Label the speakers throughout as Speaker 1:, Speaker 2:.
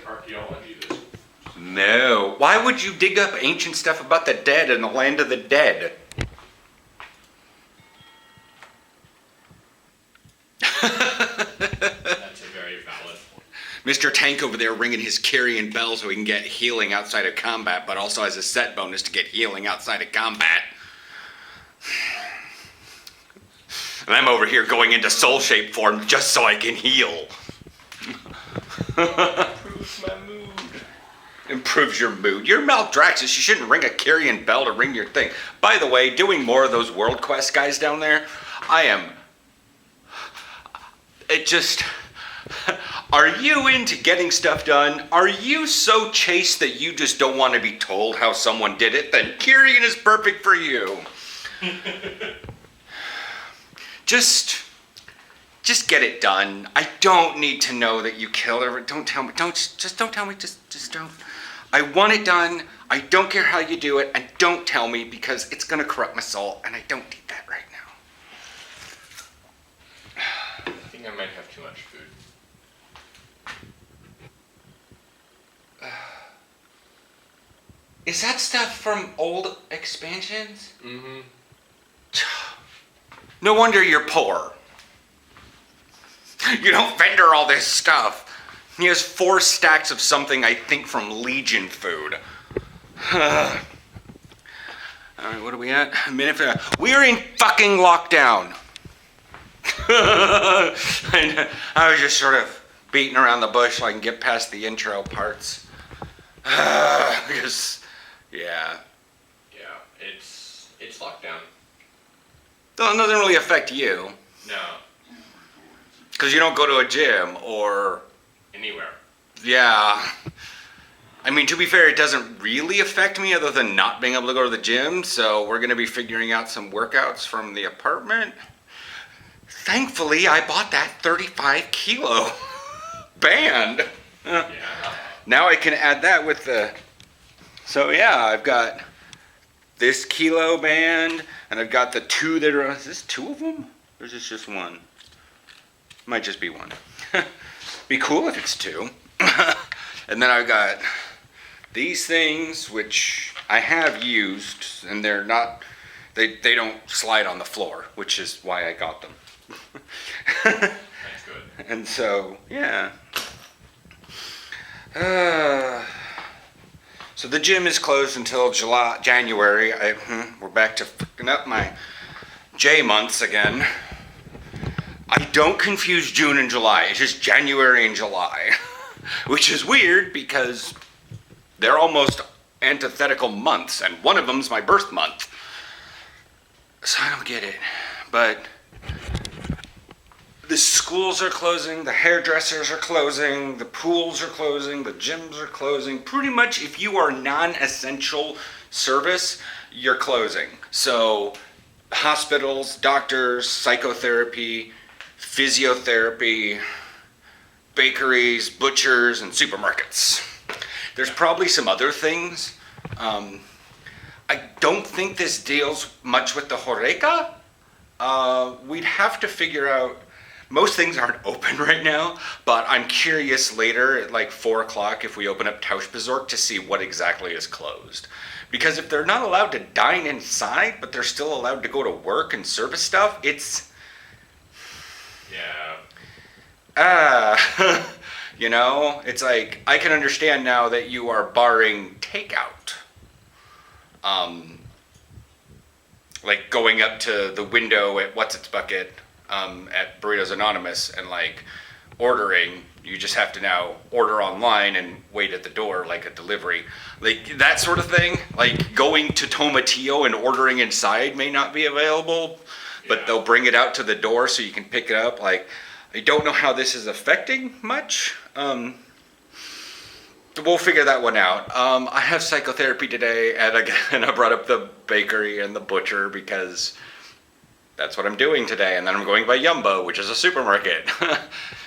Speaker 1: archaeology this.
Speaker 2: No. Why would you dig up ancient stuff about the dead in the land of the dead?
Speaker 1: That's a very valid point.
Speaker 2: Mr. Tank over there ringing his carrion bell so he can get healing outside of combat, but also has a set bonus to get healing outside of combat. And I'm over here going into soul shape form just so I can heal.
Speaker 1: Improves my mood.
Speaker 2: Improves your mood. You're Maldraxxus. You shouldn't ring a carrion bell to ring your thing. By the way, doing more of those World Quest guys down there, are you into getting stuff done? Are you so chaste that you just don't want to be told how someone did it? Then Kyrian is perfect for you. Just get it done. I don't need to know that you killed her. Don't tell me. Just don't tell me. Just don't. I want it done. I don't care how you do it, and don't tell me because it's gonna corrupt my soul, and I don't need that right now.
Speaker 1: I think I might have too much food.
Speaker 2: Is that stuff from old expansions?
Speaker 1: Mm-hmm.
Speaker 2: No wonder you're poor. You don't vendor all this stuff. He has 4 stacks of something, I think, from Legion food. Alright, what are we at? A minute for that. We're in fucking lockdown. And I was just sort of beating around the bush so I can get past the intro parts. Because, yeah.
Speaker 1: Yeah, it's lockdown.
Speaker 2: It doesn't really affect you.
Speaker 1: No.
Speaker 2: Because you don't go to a gym or...
Speaker 1: Anywhere.
Speaker 2: Yeah. I mean, to be fair, it doesn't really affect me other than not being able to go to the gym. So we're going to be figuring out some workouts from the apartment. Thankfully, I bought that 35 kilo band.
Speaker 1: Yeah.
Speaker 2: Now I can add that with the... So yeah, I've got this kilo band and I've got the 2 that are... Is this 2 of them? Or is this just 1? Might just be 1. Be cool if it's 2. And then I've got these things, which I have used, and they're not, they don't slide on the floor, which is why I got them.
Speaker 1: That's good.
Speaker 2: And so, yeah. So the gym is closed until January. We're back to fucking up my J months again. I don't confuse June and July. It's just January and July. Which is weird because they're almost antithetical months, and one of them's my birth month. So I don't get it. But the schools are closing, the hairdressers are closing, the pools are closing, the gyms are closing. Pretty much if you are non-essential service, you're closing. So hospitals, doctors, psychotherapy, physiotherapy, bakeries, butchers, and supermarkets. There's probably some other things. I don't think this deals much with the Horeca. We'd have to figure out, most things aren't open right now, but I'm curious later at like 4 o'clock if we open up Tauschbesorg to see what exactly is closed. Because if they're not allowed to dine inside, but they're still allowed to go to work and service stuff, it's...
Speaker 1: Yeah.
Speaker 2: You know, it's like, I can understand now that you are barring takeout. Like going up to the window at What's Its Bucket at Burritos Anonymous and like ordering, you just have to now order online and wait at the door like a delivery. Like that sort of thing. Like going to Tomatillo and ordering inside may not be available, but they'll bring it out to the door so you can pick it up. Like, I don't know how this is affecting much. We'll figure that one out. I have psychotherapy today, and again, I brought up the bakery and the butcher because that's what I'm doing today. And then I'm going by Yumbo, which is a supermarket.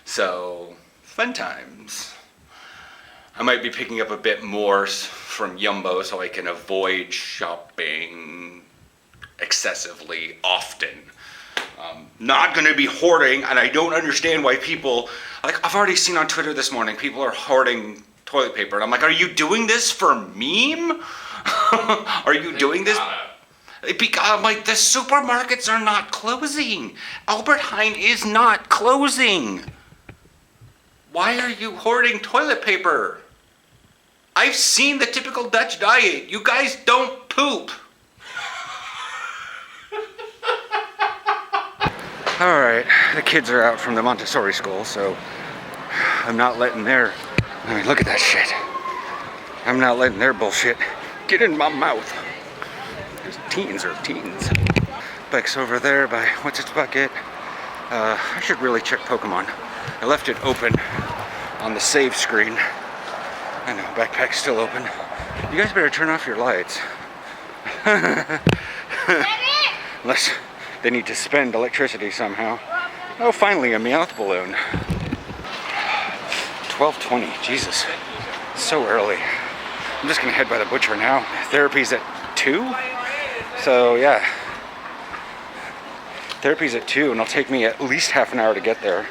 Speaker 2: So, fun times. I might be picking up a bit more from Yumbo so I can avoid shopping excessively often. Not going to be hoarding, and I don't understand why people, like I've already seen on Twitter this morning, people are hoarding toilet paper. And I'm like, are you doing this for meme? Are you doing this? Because I'm like, the supermarkets are not closing. Albert Heijn is not closing. Why are you hoarding toilet paper? I've seen the typical Dutch diet. You guys don't poop. All right, the kids are out from the Montessori school, so I'm not letting their, I mean, look at that shit. I'm not letting their bullshit get in my mouth. Those teens are teens. Beck's over there by what's its bucket. I should really check Pokemon. I left it open on the save screen. I know, backpack's still open. You guys better turn off your lights. Unless they need to spend electricity somehow. Oh, finally, a Meowth balloon. 12:20, Jesus. So early. I'm just gonna head by the butcher now. Therapy's at 2? So, yeah. Therapy's at 2, and it'll take me at least half an hour to get there.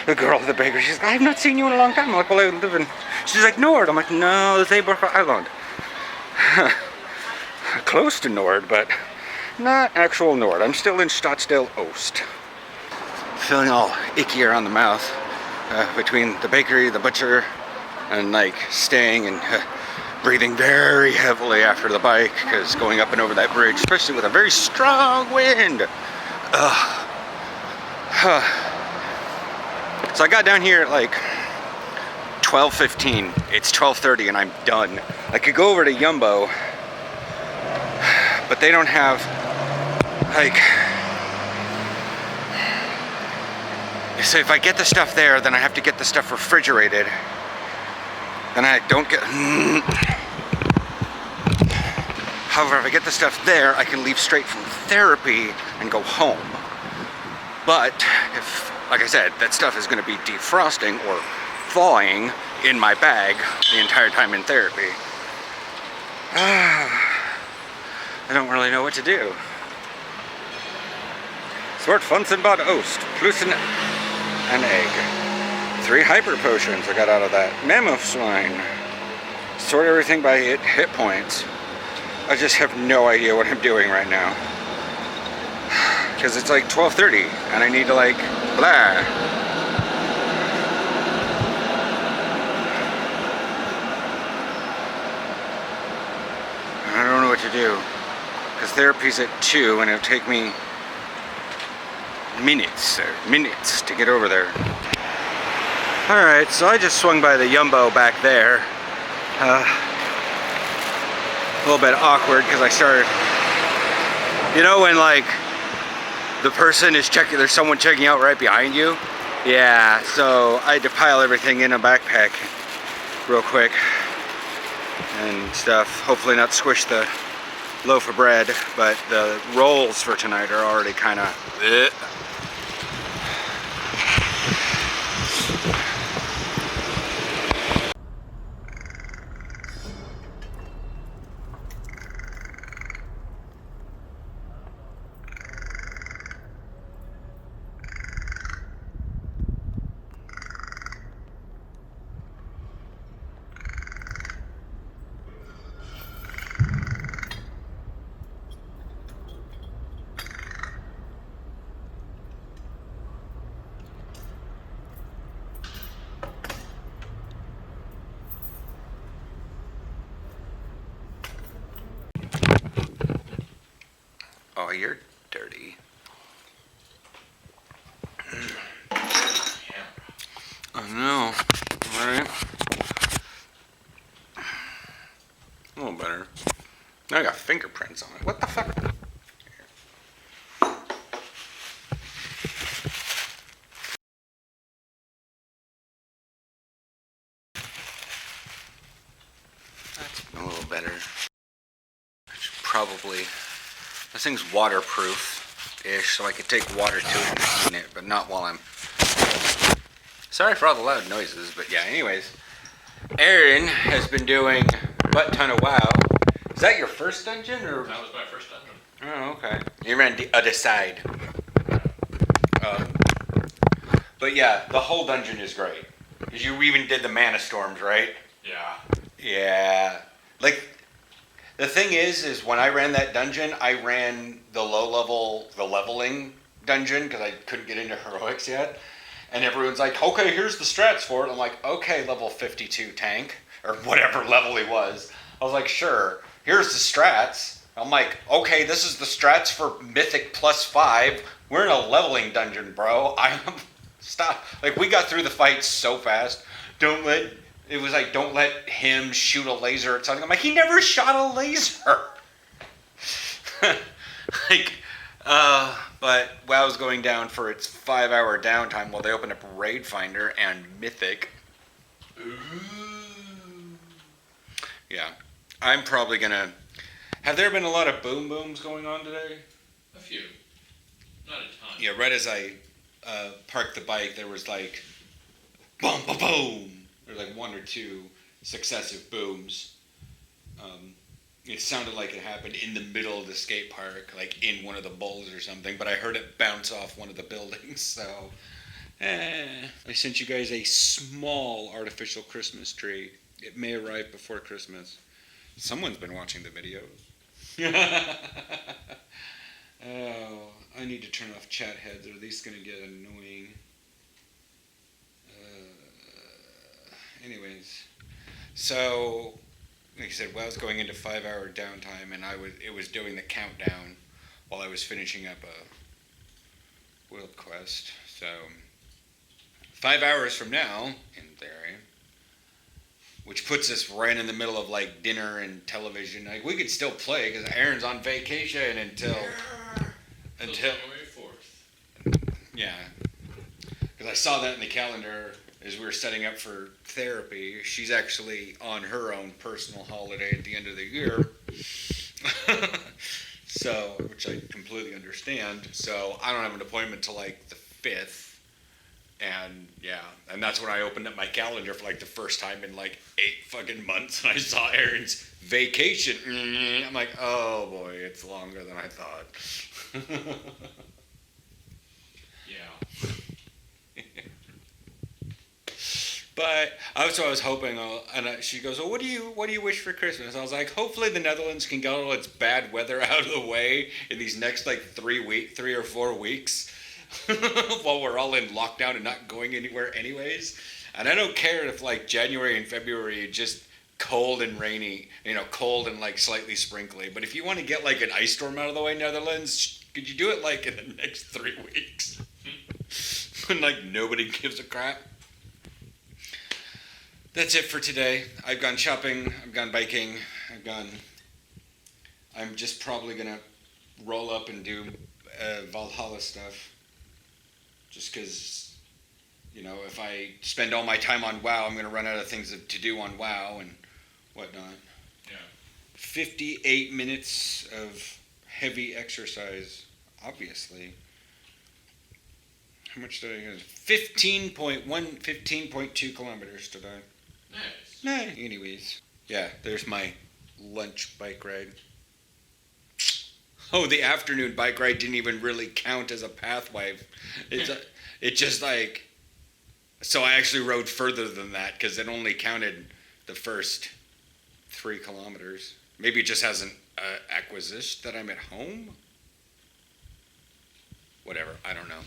Speaker 2: The girl at the bakery, she's like, I've not seen you in a long time. I'm like, well, I live in... She's like, Nord. I'm like, no, Zeeburger Island. Close to Nord, but not actual Nord. I'm still in Stadtdeel Oost. Feeling all icky around the mouth between the bakery, the butcher, and like staying and breathing very heavily after the bike because going up and over that bridge, especially with a very strong wind. So I got down here at like 12:15. It's 12:30 and I'm done. I could go over to Jumbo, but they don't have like... So if I get the stuff there, then I have to get the stuff refrigerated. Then I don't get... However, if I get the stuff there, I can leave straight from therapy and go home. But if, like I said, that stuff is going to be defrosting or thawing in my bag the entire time in therapy, I don't really know what to do. Sort Funsenbad Oost, plus an egg. 3 hyper potions I got out of that. Mammoth swine. Sort everything by hit points. I just have no idea what I'm doing right now. Because it's like 12:30 and I need to like, blah. I don't know what to do. Because therapy's at 2 and it'll take me minutes to get over there. Alright, so I just swung by the Jumbo back there. A little bit awkward because I started, you know, when like the person is checking, there's someone checking out right behind you. Yeah, so I had to pile everything in a backpack real quick and stuff. Hopefully not squish the loaf of bread, but the rolls for tonight are already kind of... Oh, you're dirty. I know, right? A little better. Now I got fingerprints on it. What the fuck? That's a little better. I should probably... This thing's waterproof-ish, so I could take water to it and clean it, but not while I'm... Sorry for all the loud noises, but yeah, anyways. Aaron has been doing butt ton of WoW. Is that your first dungeon, or...?
Speaker 1: That was my first dungeon.
Speaker 2: Oh, okay. You ran the other side. But yeah, the whole dungeon is great. You even did the mana storms, right?
Speaker 1: Yeah.
Speaker 2: Yeah. Like, the thing is when I ran that dungeon, I ran the the leveling dungeon because I couldn't get into heroics yet. And everyone's like, okay, here's the strats for it. I'm like, okay, level 52 tank, or whatever level he was. I was like, sure, here's the strats. I'm like, okay, this is the strats for Mythic +5. We're in a leveling dungeon, bro. Stop. Like, we got through the fight so fast. It was like, don't let him shoot a laser at something. I'm like, he never shot a laser. like, but WoW's going down for its 5-hour downtime while they open up Raid Finder and Mythic.
Speaker 1: Ooh.
Speaker 2: Yeah. I'm probably gonna... Have there been a lot of boom booms going on today?
Speaker 1: A few. Not a ton.
Speaker 2: Yeah, right as I parked the bike, there was like... Boom, boom, boom! There were like one or two successive booms. It sounded like it happened in the middle of the skate park, like in one of the bowls or something, but I heard it bounce off one of the buildings, so... I sent you guys a small artificial Christmas tree. It may arrive before Christmas. Someone's been watching the videos. Oh, I need to turn off chat heads, or these going to get annoying. Anyways, so like I said, I was going into 5-hour downtime, and it was doing the countdown while I was finishing up a world quest. So 5 hours from now, in theory, which puts us right in the middle of like dinner and television. Like, we could still play because Aaron's on vacation until
Speaker 1: January 4th.
Speaker 2: Yeah, because I saw that in the calendar as we were setting up for therapy. She's actually on her own personal holiday at the end of the year. So, which I completely understand. So I don't have an appointment till like the 5th. And yeah, and that's when I opened up my calendar for like the first time in like 8 fucking months, and I saw Aaron's vacation. I'm like, oh boy, it's longer than I thought.
Speaker 1: Yeah.
Speaker 2: But I was hoping, and she goes, "Well, what do you wish for Christmas?" I was like, "Hopefully the Netherlands can get all its bad weather out of the way in these next like 3 or 4 weeks, while we're all in lockdown and not going anywhere anyways." And I don't care if like January and February are just cold and rainy, cold and like slightly sprinkly. But if you want to get like an ice storm out of the way, Netherlands, could you do it like in the next 3 weeks? When like nobody gives a crap. That's it for today. I've gone shopping, I've gone biking, I'm just probably gonna roll up and do Valhalla stuff. Just because, if I spend all my time on WoW, I'm gonna run out of things to do on WoW and whatnot.
Speaker 1: Yeah.
Speaker 2: 58 minutes of heavy exercise, obviously. How much did I get? 15.2 kilometers today.
Speaker 1: Nice.
Speaker 2: Nah, anyways. Yeah, there's my lunch bike ride. Oh, the afternoon bike ride didn't even really count as a pathway. It just like... So I actually rode further than that because it only counted the first 3 kilometers. Maybe it just hasn't acquisition that I'm at home? Whatever, I don't know.